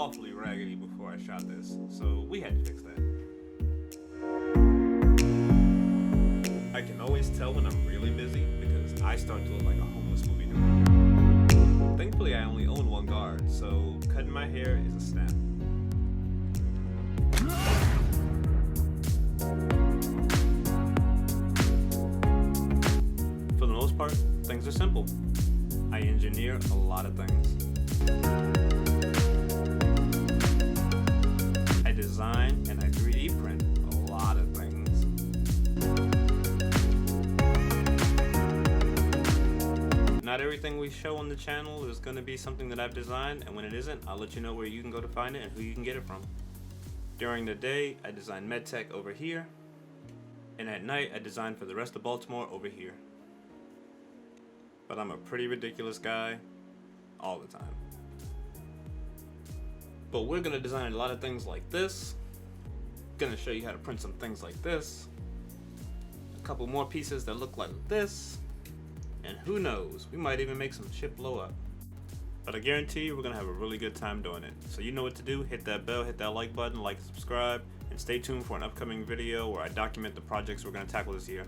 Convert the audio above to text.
awfully raggedy before I shot this, so we had to fix that. I can always tell when I'm really busy because I start to look like a homeless movie director. Thankfully, I only own one guard, so cutting my hair is a snap. For the most part, things are simple. I engineer a lot of things. I design and I 3D print a lot of things. Not everything we show on the channel is going to be something that I've designed, and when it isn't, I'll let you know where you can go to find it and who you can get it from. During the day, I design MedTech over here, and at night, I design for the rest of Baltimore over here. But I'm a pretty ridiculous guy all the time. But we're gonna design a lot of things like this. Gonna show you how to print some things like this. A couple more pieces that look like this. And who knows, we might even make some shit blow up. But I guarantee you we're gonna have a really good time doing it. So you know what to do, hit that bell, hit that like button, like, subscribe, and stay tuned for an upcoming video where I document the projects we're gonna tackle this year.